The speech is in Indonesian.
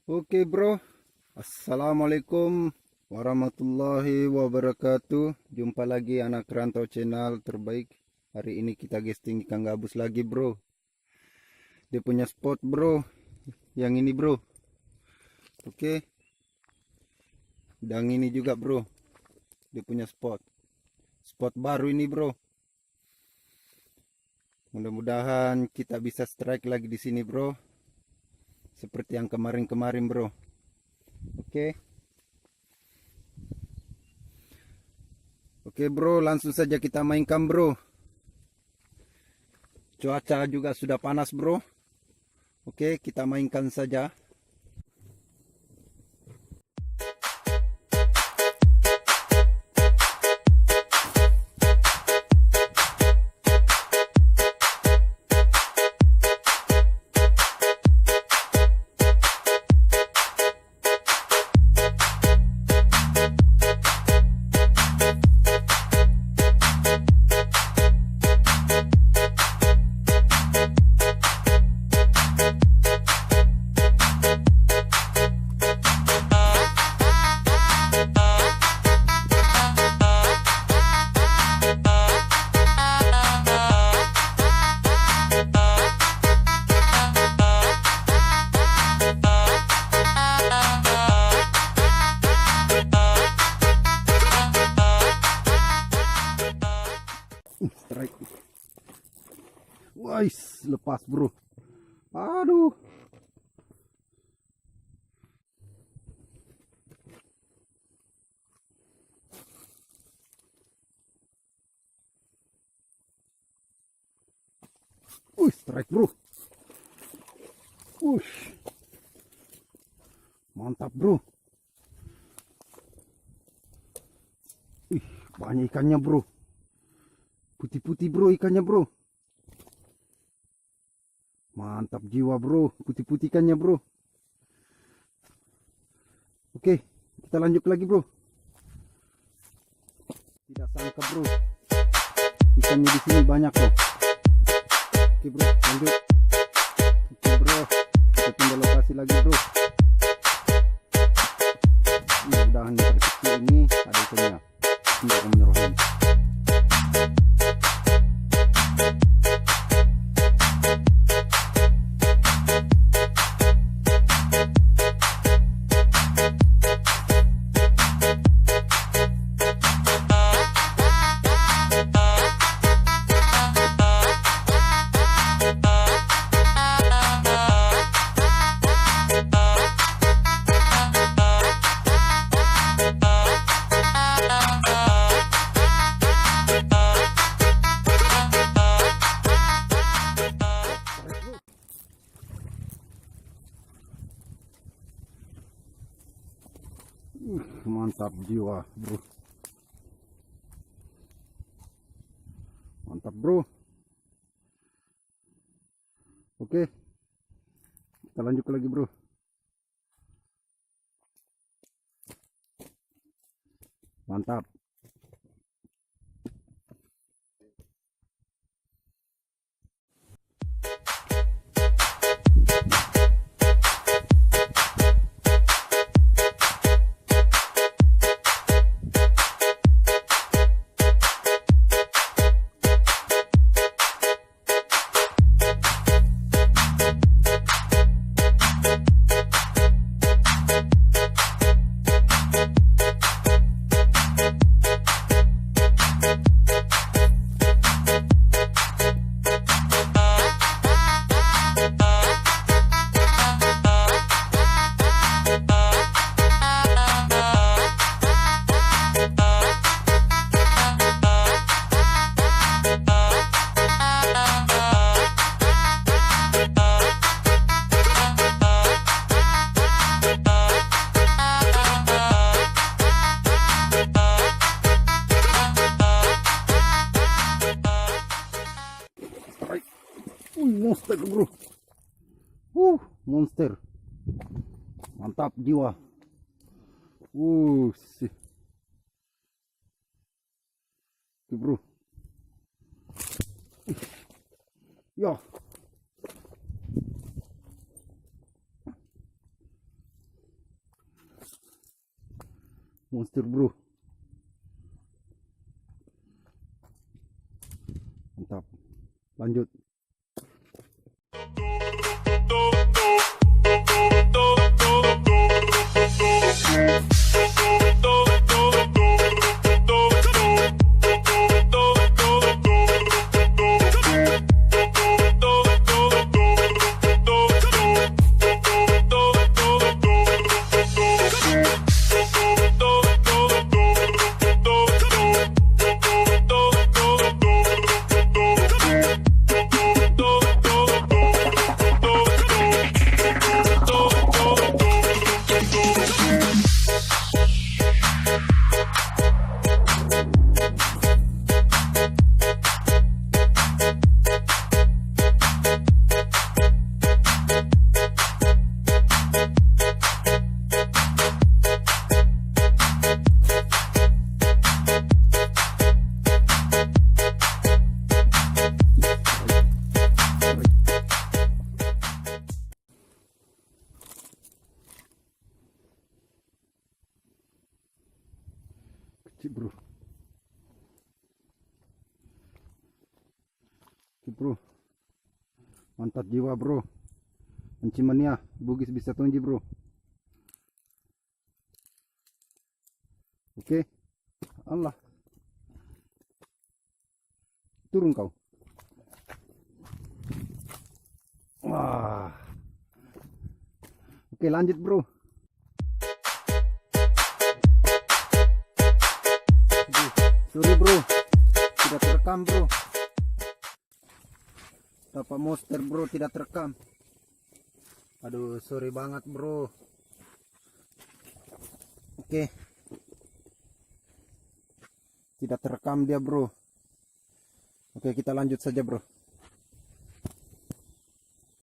Oke bro, Assalamualaikum warahmatullahi wabarakatuh. Jumpa lagi anak rantau channel terbaik. Hari ini kita casting ikan gabus lagi bro. Dia punya spot bro, yang ini bro. Oke, dan ini juga bro. Dia punya spot baru ini bro. Mudah-mudahan kita bisa strike lagi di sini bro, seperti yang kemarin-kemarin bro. Oke bro, langsung saja kita mainkan bro. Cuaca juga sudah panas bro. Oke, kita mainkan saja. Strike. Wais, lepas bro. Aduh. Strike bro. Mantap bro. Banyak ikannya bro. Putih-putih bro ikannya bro. Mantap jiwa bro, putih-putih ikannya bro. Oke, kita lanjut lagi bro. Tidak sangka bro, ikannya di sini banyak bro. Oke bro, lanjut. Oke bro, kita pindah lokasi lagi bro. Mudah-mudahan yang kecil ini ada ikannya. Bismillahirrahmanirrahim. Mantap jiwa bro. Mantap bro. Oke, kita lanjut lagi bro. Mantap. Monster bro. Monster. Mantap jiwa. Sih. Oke bro. Ya. Monster bro. Mantap. Lanjut. Kecil bro. Oke bro, mantap jiwa bro. Pencimannya bugis bisa tonji bro. Oke, Allah, turun kau. Wah, oke lanjut bro. Sorry bro, tidak terekam bro. Dapat monster bro, tidak terekam. Aduh, sorry banget bro. Oke, tidak terekam dia bro. Oke, kita lanjut saja bro.